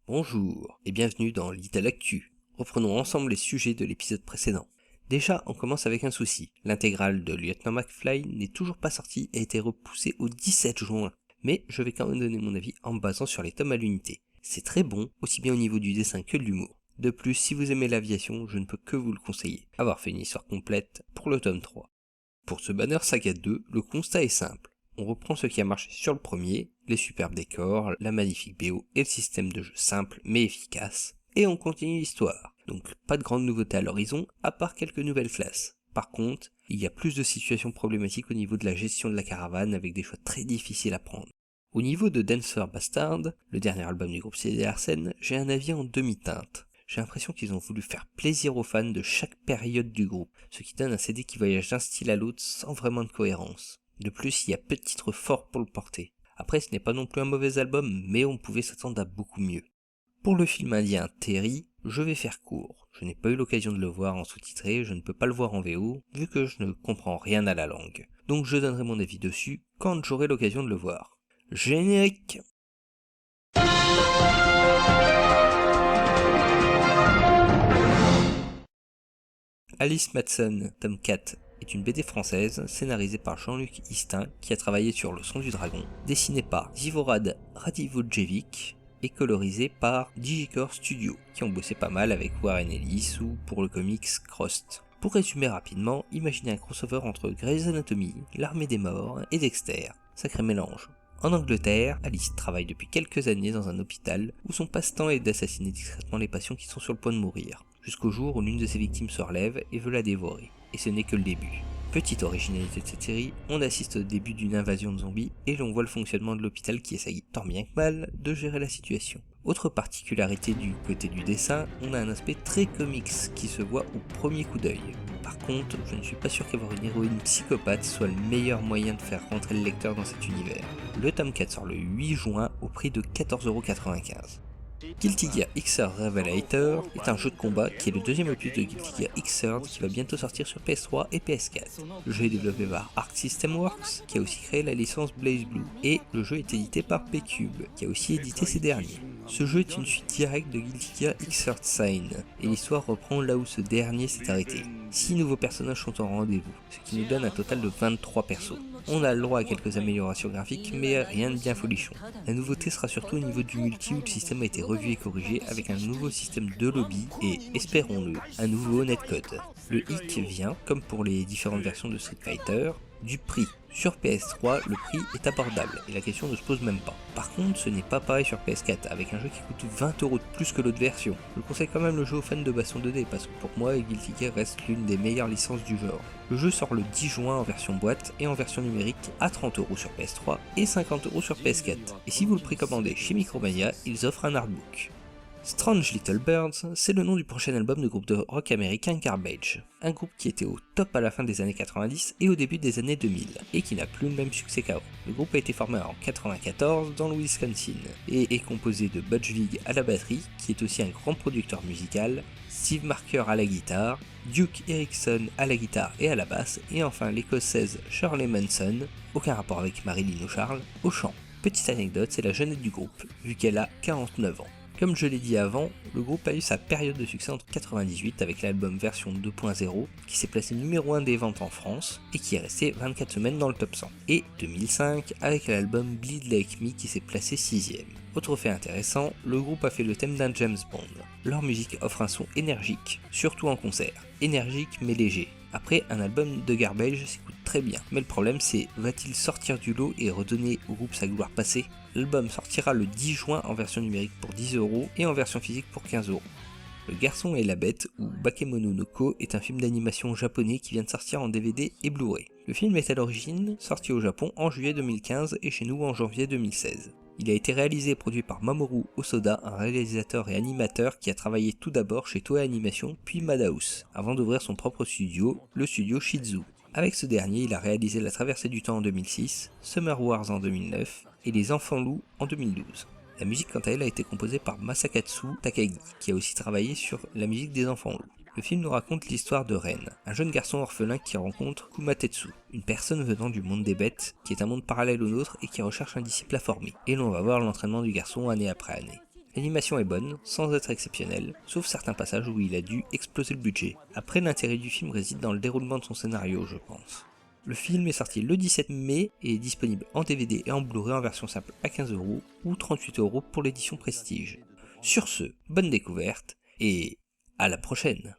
Bonjour et bienvenue dans Little Actu. Reprenons ensemble les sujets de l'épisode précédent. Déjà, on commence avec un souci. L'intégrale de Lieutenant McFly n'est toujours pas sortie et a été repoussée au 17 juin. Mais je vais quand même donner mon avis en me basant sur les tomes à l'unité. C'est très bon, aussi bien au niveau du dessin que de l'humour. De plus, si vous aimez l'aviation, je ne peux que vous le conseiller. Avoir fait une histoire complète pour le tome 3. Pour ce Banner Saga 2, le constat est simple. On reprend ce qui a marché sur le premier, les superbes décors, la magnifique BO et le système de jeu simple mais efficace, et on continue l'histoire. Donc pas de grandes nouveautés à l'horizon, à part quelques nouvelles classes. Par contre, il y a plus de situations problématiques au niveau de la gestion de la caravane avec des choix très difficiles à prendre. Au niveau de Dancer Bastard, le dernier album du groupe CD Arsène, j'ai un avis en demi-teinte. J'ai l'impression qu'ils ont voulu faire plaisir aux fans de chaque période du groupe, ce qui donne un CD qui voyage d'un style à l'autre sans vraiment de cohérence. De plus, il y a peu de titres forts pour le porter. Après, ce n'est pas non plus un mauvais album, mais on pouvait s'attendre à beaucoup mieux. Pour le film indien Terry, je vais faire court. Je n'ai pas eu l'occasion de le voir en sous-titré, je ne peux pas le voir en VO, vu que je ne comprends rien à la langue. Donc je donnerai mon avis dessus quand j'aurai l'occasion de le voir. Générique! Alice Madsen, tome 4, est une BD française scénarisée par Jean-Luc Istin qui a travaillé sur Le Son du Dragon, dessinée par Dzivorad Radivojevic et colorisée par Digicore Studio qui ont bossé pas mal avec Warren Ellis ou pour le comics Crossed. Pour résumer rapidement, imaginez un crossover entre Grey's Anatomy, l'Armée des Morts et Dexter. Sacré mélange. En Angleterre, Alice travaille depuis quelques années dans un hôpital où son passe-temps est d'assassiner discrètement les patients qui sont sur le point de mourir, jusqu'au jour où l'une de ses victimes se relève et veut la dévorer. Et ce n'est que le début. Petite originalité de cette série, on assiste au début d'une invasion de zombies et l'on voit le fonctionnement de l'hôpital qui essaye tant bien que mal de gérer la situation. Autre particularité du côté du dessin, on a un aspect très comics qui se voit au premier coup d'œil. Par contre, je ne suis pas sûr qu'avoir une héroïne psychopathe soit le meilleur moyen de faire rentrer le lecteur dans cet univers. Le tome 4 sort le 8 juin au prix de 14,95 €. Guilty Gear Xrd Revelator est un jeu de combat qui est le deuxième opus de Guilty Gear Xrd qui va bientôt sortir sur PS3 et PS4. Le jeu est développé par Arc System Works qui a aussi créé la licence Blaze Blue et le jeu est édité par P-Cube qui a aussi édité ces derniers. Ce jeu est une suite directe de Guilty Gear Xrd Sign et l'histoire reprend là où ce dernier s'est arrêté. 6 nouveaux personnages sont en rendez-vous, ce qui nous donne un total de 23 persos. On a le droit à quelques améliorations graphiques, mais rien de bien folichon. La nouveauté sera surtout au niveau du multi où le système a été revu et corrigé avec un nouveau système de lobby et, espérons-le, un nouveau netcode. Le hic vient, comme pour les différentes versions de Street Fighter, du prix. Sur PS3, le prix est abordable et la question ne se pose même pas. Par contre, ce n'est pas pareil sur PS4 avec un jeu qui coûte 20 € de plus que l'autre version. Je conseille quand même le jeu aux fans de baston 2D parce que pour moi, Guilty Gear reste l'une des meilleures licences du genre. Le jeu sort le 10 juin en version boîte et en version numérique à 30 € sur PS3 et 50 € sur PS4. Et si vous le précommandez chez Micromania, ils offrent un artbook. Strange Little Birds, c'est le nom du prochain album du groupe de rock américain Garbage, un groupe qui était au top à la fin des années 90 et au début des années 2000, et qui n'a plus le même succès qu'avant. Le groupe a été formé en 94 dans le Wisconsin, et est composé de Butch Vig à la batterie, qui est aussi un grand producteur musical, Steve Marker à la guitare, Duke Erickson à la guitare et à la basse, et enfin l'écossaise Shirley Manson, aucun rapport avec Marilyn ou Charles, au chant. Petite anecdote, c'est la jeunette du groupe, vu qu'elle a 49 ans. Comme je l'ai dit avant, le groupe a eu sa période de succès entre 98 avec l'album version 2.0 qui s'est placé numéro 1 des ventes en France et qui est resté 24 semaines dans le top 100, et 2005 avec l'album Bleed Like Me qui s'est placé 6ème. Autre fait intéressant, le groupe a fait le thème d'un James Bond. Leur musique offre un son énergique, surtout en concert. Énergique mais léger. Après, un album de Garbage s'écoute très bien, mais le problème c'est, va-t-il sortir du lot et redonner au groupe sa gloire passée? L'album sortira le 10 juin en version numérique pour 10 € et en version physique pour 15 €. Le Garçon et la Bête, ou Bakemononoke, est un film d'animation japonais qui vient de sortir en DVD et Blu-ray. Le film est à l'origine sorti au Japon en juillet 2015 et chez nous en janvier 2016. Il a été réalisé et produit par Mamoru Hosoda, un réalisateur et animateur qui a travaillé tout d'abord chez Toei Animation puis Madhouse, avant d'ouvrir son propre studio, le studio Shizu. Avec ce dernier, il a réalisé La Traversée du Temps en 2006, Summer Wars en 2009 et Les Enfants Loups en 2012. La musique quant à elle a été composée par Masakatsu Takagi, qui a aussi travaillé sur la musique des Enfants Loups. Le film nous raconte l'histoire de Ren, un jeune garçon orphelin qui rencontre Kumatetsu, une personne venant du monde des bêtes, qui est un monde parallèle au nôtre et qui recherche un disciple à former. Et l'on va voir l'entraînement du garçon année après année. L'animation est bonne, sans être exceptionnelle, sauf certains passages où il a dû exploser le budget. Après, l'intérêt du film réside dans le déroulement de son scénario, je pense. Le film est sorti le 17 mai et est disponible en DVD et en Blu-ray en version simple à 15€ ou 38€ pour l'édition Prestige. Sur ce, bonne découverte et à la prochaine!